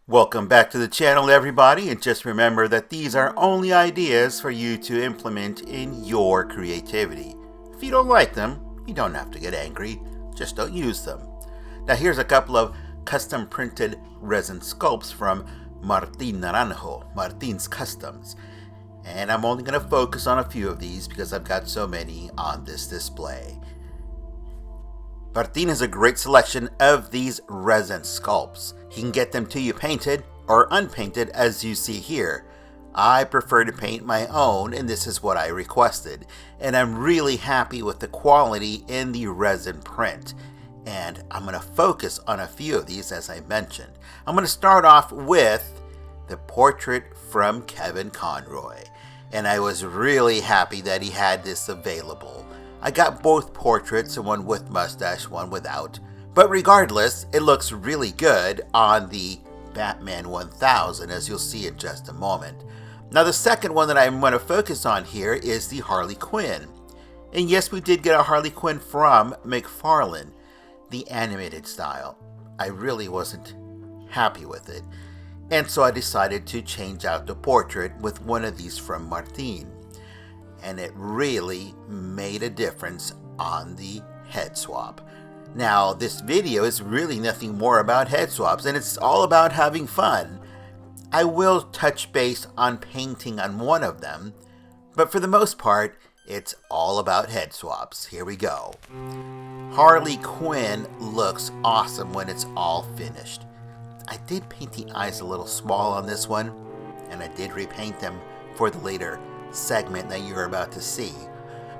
Welcome back to the channel, everybody, and just remember that these are only ideas for you to implement in your creativity. If you don't like them, you don't have to get angry, just don't use them. Now here's a couple of custom printed resin sculpts from Martin Naranjo, Martin's Customs. And I'm only going to focus on a few of these because I've got so many on this display. Martin has a great selection of these resin sculpts. He can get them to you painted or unpainted, as you see here. I prefer to paint my own, and this is what I requested. And I'm really happy with the quality in the resin print. And I'm going to focus on a few of these, as I mentioned. I'm going to start off with the portrait from Kevin Conroy. And I was really happy that he had this available. I got both portraits, one with mustache, one without. But regardless, it looks really good on the Batman 1000, as you'll see in just a moment. Now the second one that I'm going to focus on here is the Harley Quinn. And yes, we did get a Harley Quinn from Mcfarlane, the animated style. I really wasn't happy with it. And so I decided to change out the portrait with one of these from Martin. And it really made a difference on the head swap. Now, this video is really nothing more about head swaps, and it's all about having fun. I will touch base on painting on one of them, but for the most part, it's all about head swaps. Here we go. Harley Quinn looks awesome when it's all finished. I did paint the eyes a little small on this one, and I did repaint them for the later segment that you're about to see.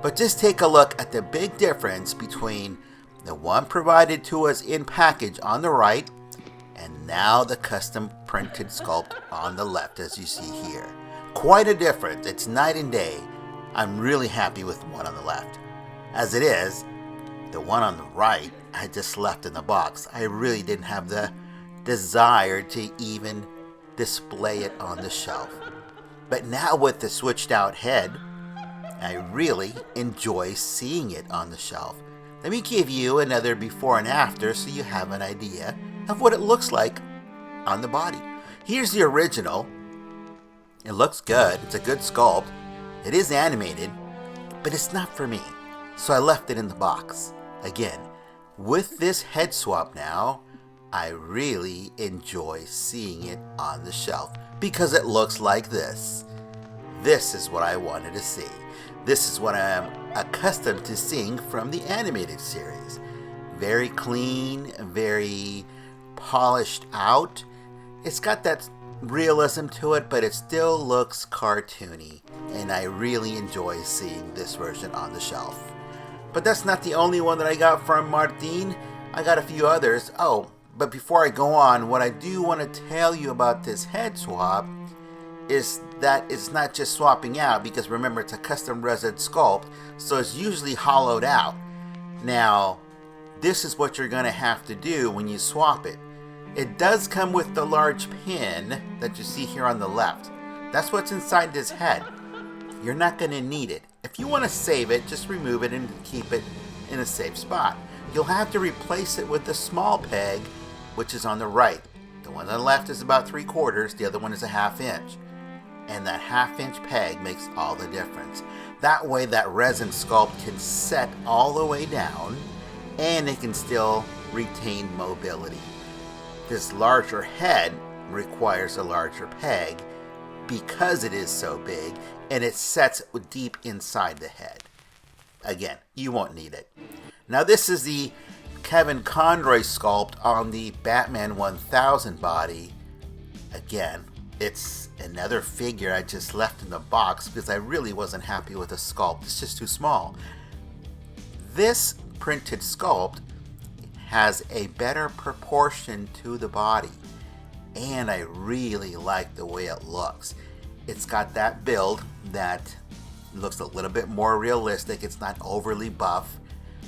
But just take a look at the big difference between the one provided to us in package on the right, and now the custom printed sculpt on the left, as you see here. Quite a difference. It's night and day. I'm really happy with the one on the left. As it is, the one on the right I just left in the box. I really didn't have the desire to even display it on the shelf. But now with the switched out head, I really enjoy seeing it on the shelf. Let me give you another before and after so you have an idea of what it looks like on the body. Here's the original. It looks good. It's a good sculpt. It is animated, but it's not for me. So I left it in the box. Again, with this head swap now, I really enjoy seeing it on the shelf because it looks like this. This is what I wanted to see. This is what I am accustomed to seeing from the animated series. Very clean, very polished out. It's got that realism to it, but it still looks cartoony. And I really enjoy seeing this version on the shelf. But that's not the only one that I got from Martin. I got a few others. Oh, but before I go on, what I do want to tell you about this head swap is that it's not just swapping out, because remember, it's a custom resin sculpt, so it's usually hollowed out. Now, this is what you're going to have to do when you swap it. It does come with the large pin that you see here on the left. That's what's inside this head. You're not going to need it. If you want to save it, just remove it and keep it in a safe spot. You'll have to replace it with the small peg, which is on the right. The one on the left is about 3/4, the other one is a 1/2 inch. And that 1/2 inch peg makes all the difference. That way that resin sculpt can set all the way down and it can still retain mobility. This larger head requires a larger peg because it is so big and it sets deep inside the head. Again, you won't need it. Now this is the Kevin Conroy sculpt on the Batman 1000 body. Again, it's another figure I just left in the box because I really wasn't happy with the sculpt. It's just too small. This printed sculpt has a better proportion to the body, and I really like the way it looks. It's got that build that looks a little bit more realistic. It's not overly buff,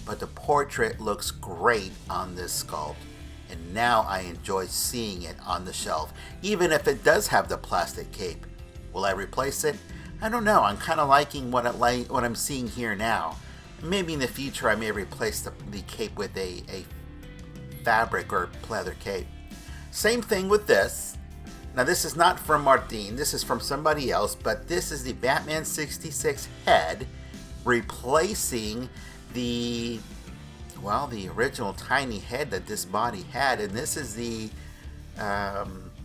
but the portrait looks great on this sculpt. And now I enjoy seeing it on the shelf, even if it does have the plastic cape. Will I replace it? I don't know. I'm kind of liking what I'm seeing here now. Maybe in the future I may replace the cape with a fabric or pleather cape. Same thing with this. Now this is not from Martin, this is from somebody else, but this is the Batman 66 head replacing the original tiny head that this body had, and this is the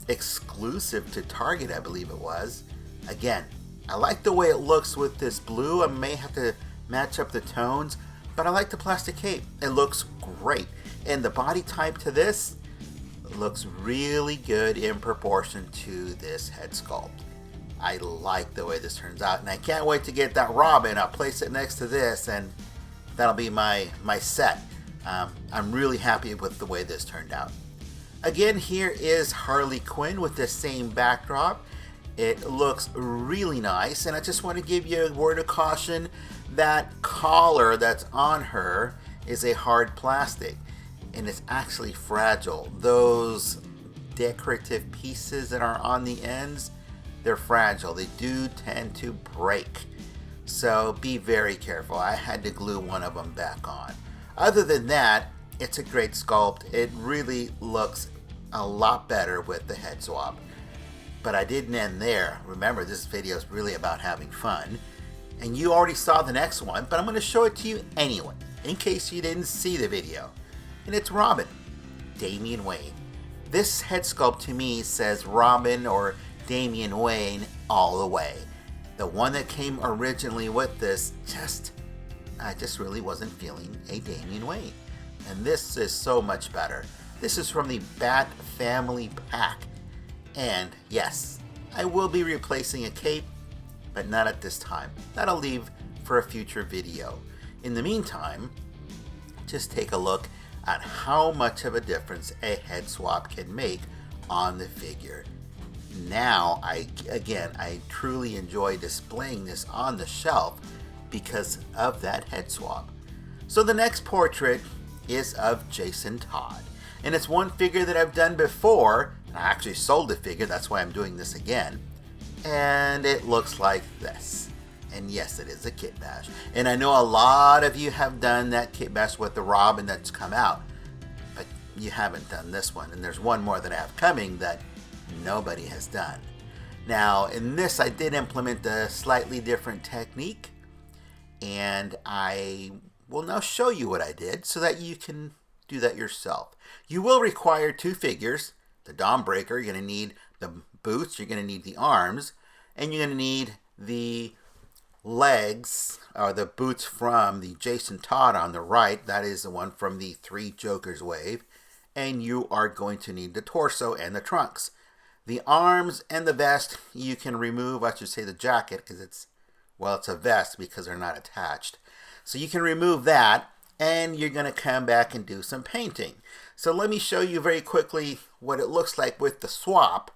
exclusive to Target, I believe it was. Again, I like the way it looks with this blue. I may have to match up the tones, but I like the plastic cape. It looks great. And the body type to this looks really good in proportion to this head sculpt. I like the way this turns out, and I can't wait to get that Robin. I'll place it next to this, and that'll be my set. I'm really happy with the way this turned out. Again, here is Harley Quinn with the same backdrop. It looks really nice, and I just want to give you a word of caution. That collar that's on her is a hard plastic, and it's actually fragile. Those decorative pieces that are on the ends, they're fragile. They do tend to break. So be very careful. I had to glue one of them back on. Other than that, it's a great sculpt. It really looks a lot better with the head swap. But I didn't end there. Remember, this video is really about having fun. And you already saw the next one, but I'm going to show it to you anyway, in case you didn't see the video. And it's Robin, Damian Wayne. This head sculpt to me says Robin or Damian Wayne all the way. The one that came originally with this, I just really wasn't feeling a Damian Wayne. And this is so much better. This is from the Bat Family Pack. And yes, I will be replacing a cape, but not at this time. That'll leave for a future video. In the meantime, just take a look at how much of a difference a head swap can make on the figure. Now, I truly enjoy displaying this on the shelf because of that head swap. So the next portrait is of Jason Todd. And it's one figure that I've done before. I actually sold the figure, that's why I'm doing this again. And it looks like this. And yes, it is a kitbash. And I know a lot of you have done that kitbash with the Robin that's come out. But you haven't done this one. And there's one more that I have coming that nobody has done. Now, in this, I did implement a slightly different technique. And I will now show you what I did so that you can do that yourself. You will require two figures. The Dawnbreaker, you're going to need the boots, you're going to need the arms, and you're going to need the legs, or the boots from the Jason Todd on the right. That is the one from the Three Jokers wave. And you are going to need the torso and the trunks. The arms and the vest, you can remove, I should say the jacket, because it's a vest because they're not attached. So you can remove that, and you're going to come back and do some painting. So let me show you very quickly what it looks like with the swap.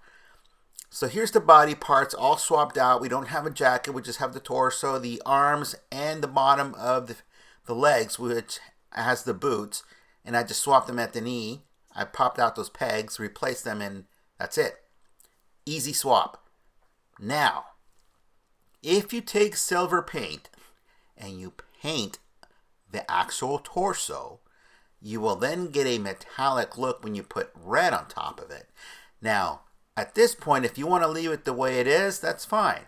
So here's the body parts all swapped out. We don't have a jacket, we just have the torso, the arms, and the bottom of the legs, which has the boots. And I just swapped them at the knee. I popped out those pegs, replaced them, and that's it. Easy swap. Now, if you take silver paint and you paint the actual torso, you will then get a metallic look when you put red on top of it. Now, at this point, if you want to leave it the way it is, that's fine.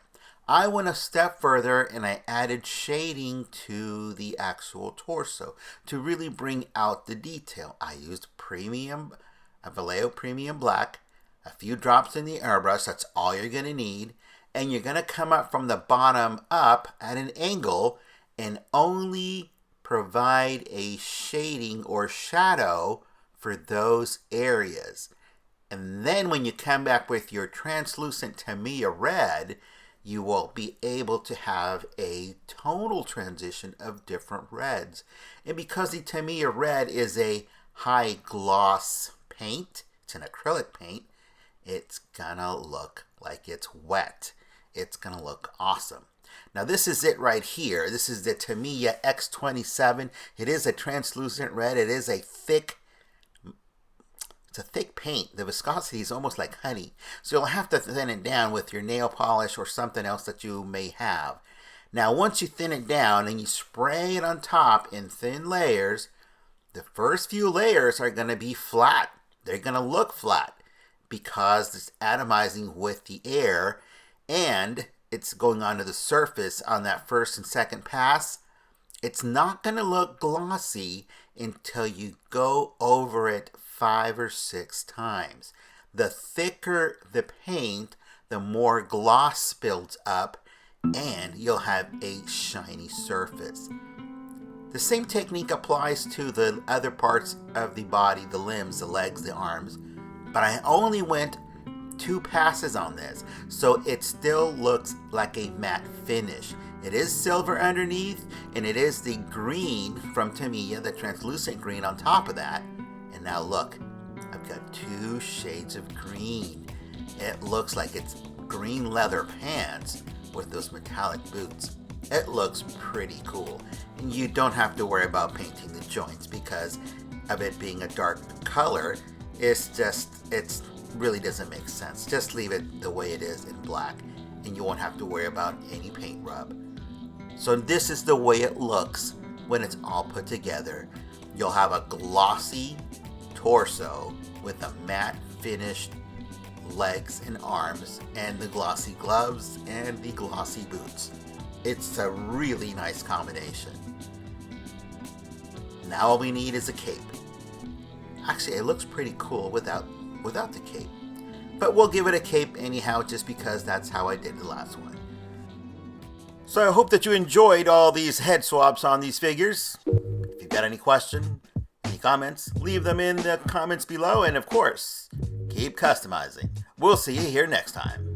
I went a step further and I added shading to the actual torso to really bring out the detail. I used a Vallejo Premium Black, a few drops in the Airbrush, that's all you're going to need, and you're going to come up from the bottom up at an angle and only provide a shading or shadow for those areas. And then when you come back with your translucent Tamiya red, you will be able to have a tonal transition of different reds. And because the Tamiya red is a high gloss paint, it's an acrylic paint, it's gonna look like it's wet. It's gonna look awesome. Now this is it right here. This is the Tamiya X27. It is a translucent red. It is a thick, it's a thick paint. The viscosity is almost like honey. So you'll have to thin it down with your nail polish or something else that you may have. Now once you thin it down and you spray it on top in thin layers, the first few layers are going to be flat. They're going to look flat. because it's atomizing with the air and it's going onto the surface on that first and second pass. It's not going to look glossy until you go over it 5 or 6 times. The thicker the paint, the more gloss builds up, and you'll have a shiny surface. The same technique applies to the other parts of the body, the limbs, the legs, the arms, but I only went 2 passes on this, so it still looks like a matte finish. It is silver underneath, and it is the green from Tamiya, the translucent green on top of that. And now look, I've got 2 shades of green. It looks like it's green leather pants with those metallic boots. It looks pretty cool. And you don't have to worry about painting the joints because of it being a dark color. It really doesn't make sense. Just leave it the way it is in black and you won't have to worry about any paint rub. So this is the way it looks when it's all put together. You'll have a glossy torso with a matte finished legs and arms and the glossy gloves and the glossy boots. It's a really nice combination. Now all we need is a cape. Actually, it looks pretty cool without the cape. But we'll give it a cape anyhow just because that's how I did the last one. So I hope that you enjoyed all these head swaps on these figures. If you've got any questions, any comments, leave them in the comments below. And of course, keep customizing. We'll see you here next time.